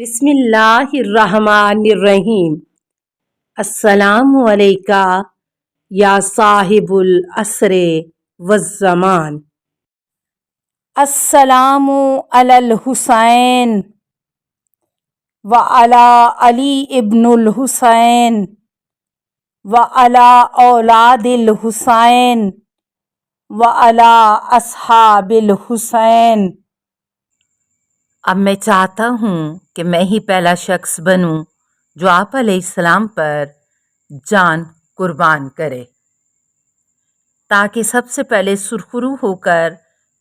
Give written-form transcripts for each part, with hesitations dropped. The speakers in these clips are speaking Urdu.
بسم اللہ الرحمن الرحیم۔ السلام علیکہ یا صاحب العصر والزمان۔ السلام علی الحسین وعلی علی ابن الحسین وعلی اولاد الحسین وعلی اصحاب الحسین۔ اب میں چاہتا ہوں کہ میں ہی پہلا شخص بنوں جو آپ علیہ السلام پر جان قربان کرے، تاکہ سب سے پہلے سرخرو ہو کر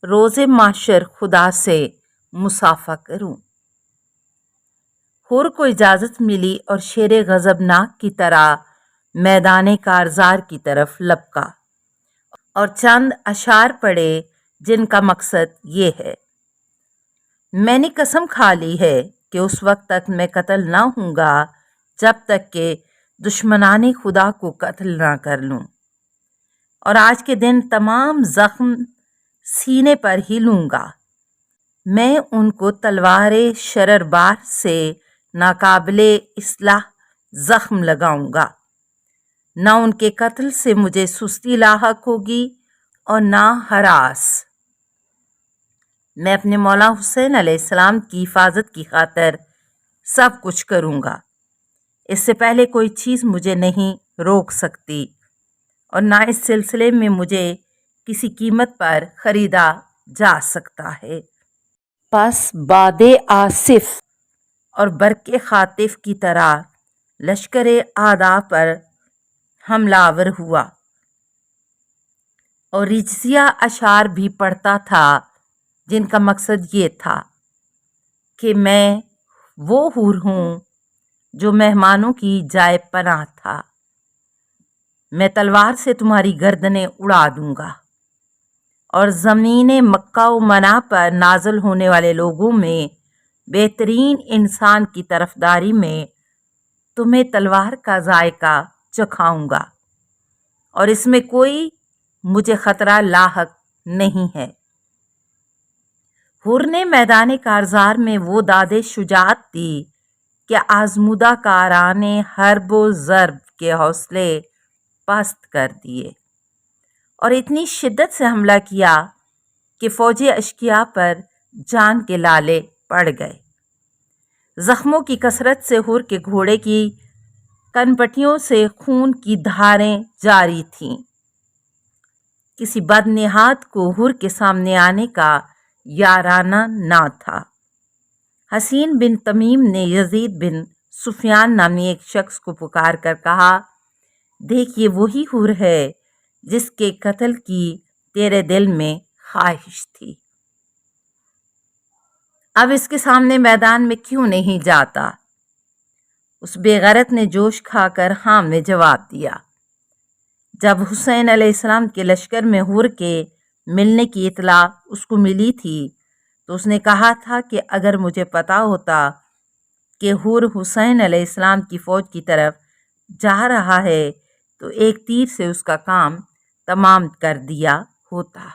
روز محشر خدا سے مصافحہ کروں۔ حور کو اجازت ملی اور شیر غضبناک کی طرح میدان کارزار کی طرف لپکا اور چند اشعار پڑھے جن کا مقصد یہ ہے: میں نے قسم کھا لی ہے کہ اس وقت تک میں قتل نہ ہوں گا جب تک کہ دشمنان خدا کو قتل نہ کر لوں، اور آج کے دن تمام زخم سینے پر ہی لوں گا۔ میں ان کو تلوار شرر بار سے ناقابل اصلاح زخم لگاؤں گا، نہ ان کے قتل سے مجھے سستی لاحق ہوگی اور نہ ہراس۔ میں اپنے مولا حسین علیہ السلام کی حفاظت کی خاطر سب کچھ کروں گا۔ اس سے پہلے کوئی چیز مجھے نہیں روک سکتی اور نہ اس سلسلے میں مجھے کسی قیمت پر خریدا جا سکتا ہے۔ پس باد آصف اور برق خاطف کی طرح لشکر اعداء پر حملہ آور ہوا اور رجزیہ اشعار بھی پڑھتا تھا جن کا مقصد یہ تھا کہ میں وہ حور ہوں جو مہمانوں کی جائے پناہ تھا۔ میں تلوار سے تمہاری گردنیں اڑا دوں گا اور زمین مکہ و منا پر نازل ہونے والے لوگوں میں بہترین انسان کی طرفداری میں تمہیں تلوار کا ذائقہ چکھاؤں گا، اور اس میں کوئی مجھے خطرہ لاحق نہیں ہے۔ حور نے میدان کارزار میں وہ داد شجاعت دی کہ آزمودہ کاران حرب و ضرب کے حوصلے پست کر دیے اور اتنی شدت سے حملہ کیا کہ فوج اشقیاء پر جان کے لالے پڑ گئے۔ زخموں کی کثرت سے حور کے گھوڑے کی کنپٹیوں سے خون کی دھاریں جاری تھیں۔ کسی بدنہاد کو حور کے سامنے آنے کا یارانہ نہ تھا۔ حسین بن تمیم نے یزید بن سفیان نامی ایک شخص کو پکار کر کہا، دیکھ یہ وہی حور ہے جس کے قتل کی تیرے دل میں خواہش تھی، اب اس کے سامنے میدان میں کیوں نہیں جاتا؟ اس بے غیرت نے جوش کھا کر ہاں میں جواب دیا۔ جب حسین علیہ السلام کے لشکر میں حور کے ملنے کی اطلاع اس کو ملی تھی تو اس نے کہا تھا کہ اگر مجھے پتا ہوتا کہ حور حسین علیہ السلام کی فوج کی طرف جا رہا ہے تو ایک تیر سے اس کا کام تمام کر دیا ہوتا۔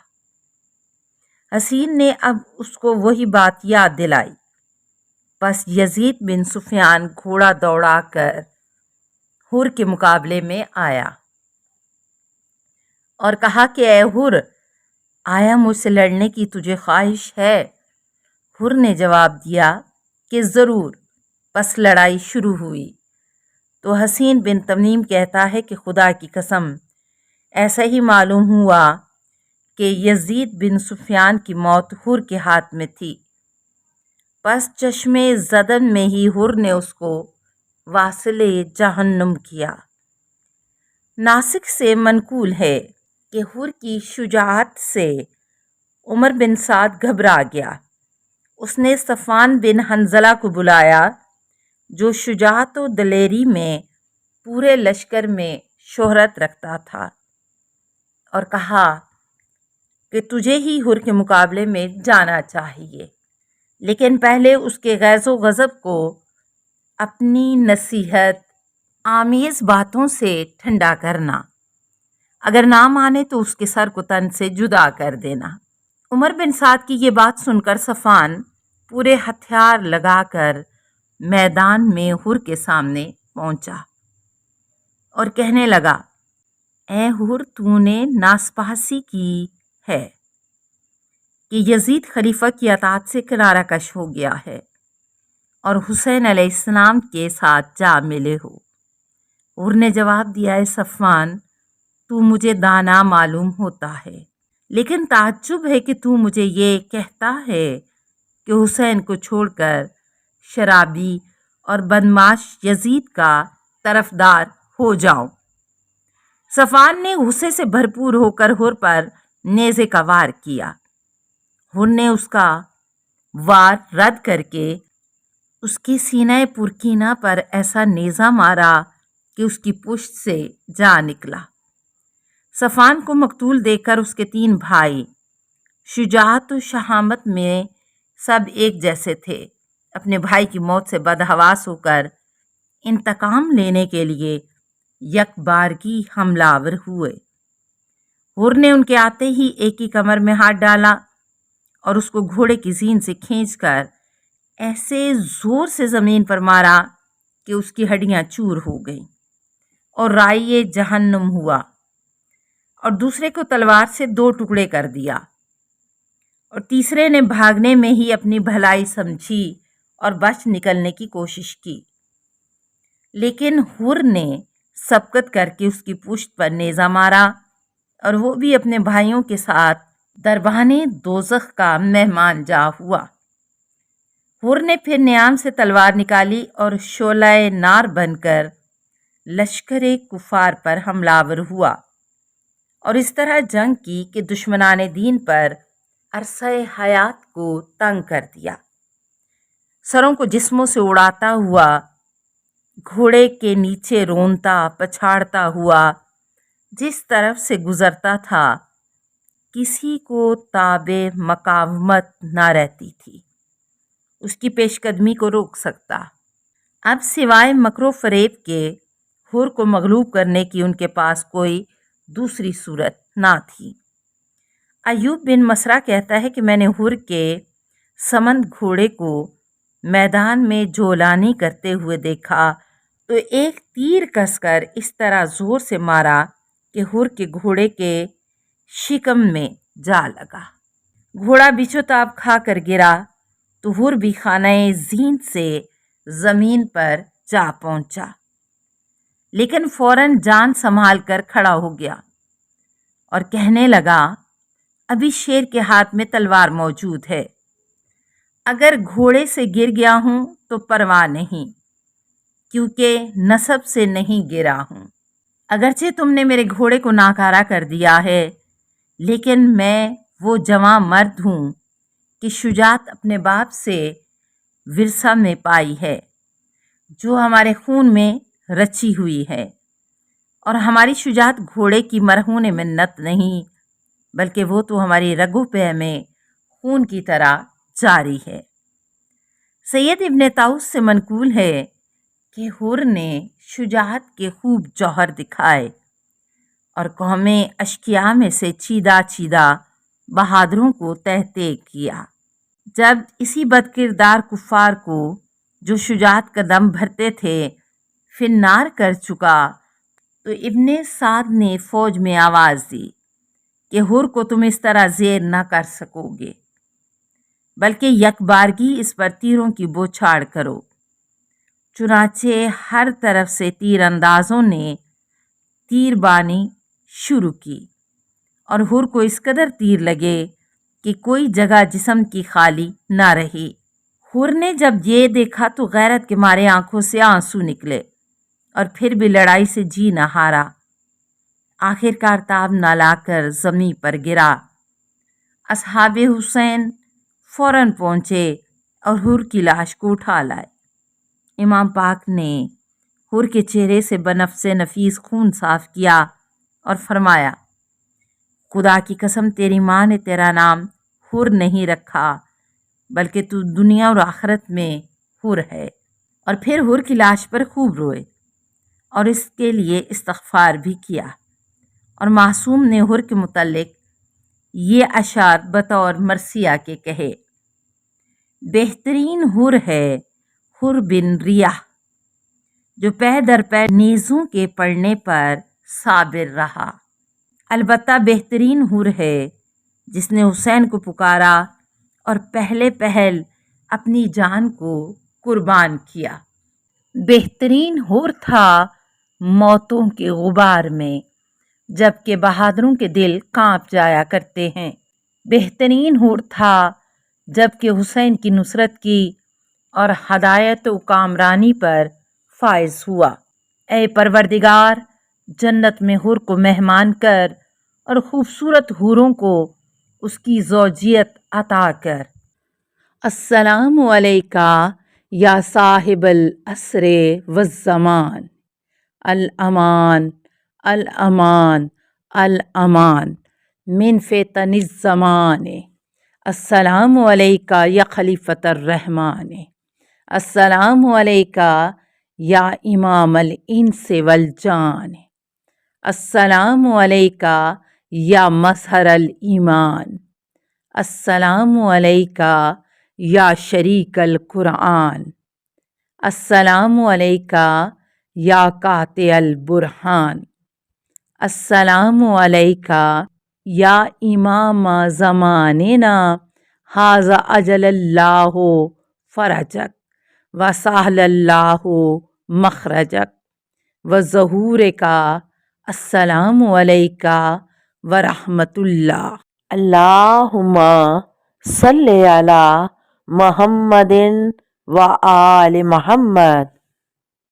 حسین نے اب اس کو وہی بات یاد دلائی۔ پس یزید بن سفیان گھوڑا دوڑا کر حور کے مقابلے میں آیا اور کہا کہ اے حور، آیا مجھ سے لڑنے کی تجھے خواہش ہے؟ حور نے جواب دیا کہ ضرور۔ پس لڑائی شروع ہوئی تو حسین بن تمیم کہتا ہے کہ خدا کی قسم ایسا ہی معلوم ہوا کہ یزید بن سفیان کی موت حور کے ہاتھ میں تھی۔ پس چشم زدن میں ہی حور نے اس کو واصل جہنم کیا۔ ناسک سے منقول ہے کہ حور کی شجاعت سے عمر بن سعد گھبرا گیا۔ اس نے صفوان بن حنظلہ کو بلایا جو شجاعت و دلیری میں پورے لشکر میں شہرت رکھتا تھا، اور کہا کہ تجھے ہی حور کے مقابلے میں جانا چاہیے، لیکن پہلے اس کے غیظ و غضب کو اپنی نصیحت آمیز باتوں سے ٹھنڈا کرنا، اگر نہ مانے تو اس کے سر کو تن سے جدا کر دینا۔ عمر بن سعد کی یہ بات سن کر صفوان پورے ہتھیار لگا کر میدان میں حر کے سامنے پہنچا اور کہنے لگا، اے حر، تو نے ناسپاسی کی ہے کہ یزید خلیفہ کی اطاعت سے کنارہ کش ہو گیا ہے اور حسین علیہ السلام کے ساتھ جا ملے ہو۔ حر نے جواب دیا، اے صفوان، تو مجھے دانا معلوم ہوتا ہے، لیکن تعجب ہے کہ تو مجھے یہ کہتا ہے کہ حسین کو چھوڑ کر شرابی اور بدمعاش یزید کا طرفدار ہو جاؤں۔ صفوان نے غصے سے بھرپور ہو کر حر پر نیزے کا وار کیا۔ حر نے اس کا وار رد کر کے اس کی سینہ پرکینہ پر ایسا نیزہ مارا کہ اس کی پشت سے جا نکلا۔ صفوان کو مقتول دیکھ کر اس کے 3 بھائی شجاعت و شہامت میں سب ایک جیسے تھے، اپنے بھائی کی موت سے بدحواس ہو کر انتقام لینے کے لیے یک بارگی حملہ آور ہوئے۔ حر نے ان کے آتے ہی ایک کی کمر میں ہاتھ ڈالا اور اس کو گھوڑے کی زین سے کھینچ کر ایسے زور سے زمین پر مارا کہ اس کی ہڈیاں چور ہو گئیں اور رائے جہنم ہوا، اور دوسرے کو تلوار سے 2 ٹکڑے کر دیا، اور تیسرے نے بھاگنے میں ہی اپنی بھلائی سمجھی اور بچ نکلنے کی کوشش کی، لیکن حر نے سبقت کر کے اس کی پشت پر نیزہ مارا اور وہ بھی اپنے بھائیوں کے ساتھ دربان دوزخ کا مہمان جا ہوا۔ حر نے پھر نیام سے تلوار نکالی اور شعلہ نار بن کر لشکر کفار پر حملہ آور ہوا اور اس طرح جنگ کی کہ دشمنان دین پر عرصہ حیات کو تنگ کر دیا۔ سروں کو جسموں سے اڑاتا ہوا، گھوڑے کے نیچے رونتا پچھاڑتا ہوا جس طرف سے گزرتا تھا کسی کو تاب مقاومت نہ رہتی تھی اس کی پیش قدمی کو روک سکتا۔ اب سوائے مکر و فریب کے حر کو مغلوب کرنے کی ان کے پاس کوئی دوسری صورت نہ تھی۔ ایوب بن مسرہ کہتا ہے کہ میں نے حر کے سمند گھوڑے کو میدان میں جولانی کرتے ہوئے دیکھا تو ایک تیر کس کر اس طرح زور سے مارا کہ حر کے گھوڑے کے شکم میں جا لگا۔ گھوڑا بیچو تاب کھا کر گرا تو حر بھی خانہ زین سے زمین پر جا پہنچا، لیکن فوراً جان سنبھال کر کھڑا ہو گیا اور کہنے لگا، ابھی شیر کے ہاتھ میں تلوار موجود ہے، اگر گھوڑے سے گر گیا ہوں تو پرواہ نہیں، کیونکہ نسب سے نہیں گرا ہوں۔ اگرچہ تم نے میرے گھوڑے کو ناکارہ کر دیا ہے، لیکن میں وہ جواں مرد ہوں کہ شجاعت اپنے باپ سے ورثہ میں پائی ہے، جو ہمارے خون میں رچی ہوئی ہے، اور ہماری شجاعت گھوڑے کی مرہون منت نہیں، بلکہ وہ تو ہماری رگو پہ میں خون کی طرح جاری ہے۔ سید ابن طاؤس سے منقول ہے کہ حر نے شجاعت کے خوب جوہر دکھائے اور قوم اشقیاء میں سے چیدہ چیدہ بہادروں کو تہتے کیا۔ جب اسی بد کردار کفار کو جو شجاعت کا دم بھرتے تھے فنار کر چکا تو ابن سعد نے فوج میں آواز دی کہ حر کو تم اس طرح زیر نہ کر سکو گے، بلکہ یک بارگی اس پر تیروں کی بوچھاڑ کرو۔ چنانچہ ہر طرف سے تیر اندازوں نے تیر بانی شروع کی اور حر کو اس قدر تیر لگے کہ کوئی جگہ جسم کی خالی نہ رہی۔ حر نے جب یہ دیکھا تو غیرت کے مارے آنکھوں سے آنسو نکلے اور پھر بھی لڑائی سے جی نہ ہارا۔ آخر کار تاب نہ لا کر زمین پر گرا۔ اصحاب حسین فوراً پہنچے اور حر کی لاش کو اٹھا لائے۔ امام پاک نے حر کے چہرے سے بنفس نفیس خون صاف کیا اور فرمایا، خدا کی قسم تیری ماں نے تیرا نام حر نہیں رکھا، بلکہ تو دنیا اور آخرت میں حر ہے۔ اور پھر حر کی لاش پر خوب روئے اور اس کے لیے استغفار بھی کیا، اور معصوم نے حر کے متعلق یہ اشعار بطور مرثیہ کے کہے، بہترین حر ہے حر بن ریاح، جو پے در پے نیزوں کے پڑنے پر صابر رہا۔ البتہ بہترین حر ہے جس نے حسین کو پکارا اور پہلے پہل اپنی جان کو قربان کیا۔ بہترین حر تھا موتوں کے غبار میں، جبکہ بہادروں کے دل کانپ جایا کرتے ہیں۔ بہترین حر تھا جبکہ حسین کی نصرت کی اور ہدایت و کامرانی پر فائز ہوا۔ اے پروردگار، جنت میں حر کو مہمان کر اور خوبصورت حوروں کو اس کی زوجیت عطا کر۔ السلام علیکہ یا صاحب العصر والزمان، الامان الامان الامان من فتن الزمان۔ السلام علیکہ یا خلیفۃ الرحمن، السلام علیکہ یا امام الانس والجان، السلام علیکہ یا مظہر الایمان، السلام علیکہ یا شریک القرآن، السلام علیکہ یا قاطع البرہان، السلام علیکہ یا امام زماننا ھذا اجل اللہ فرجک وسہل اللہ مخرجک وظہورک۔ السلام علیکہ ورحمۃ اللہ۔ اللہم صلی علی محمد و آل محمد۔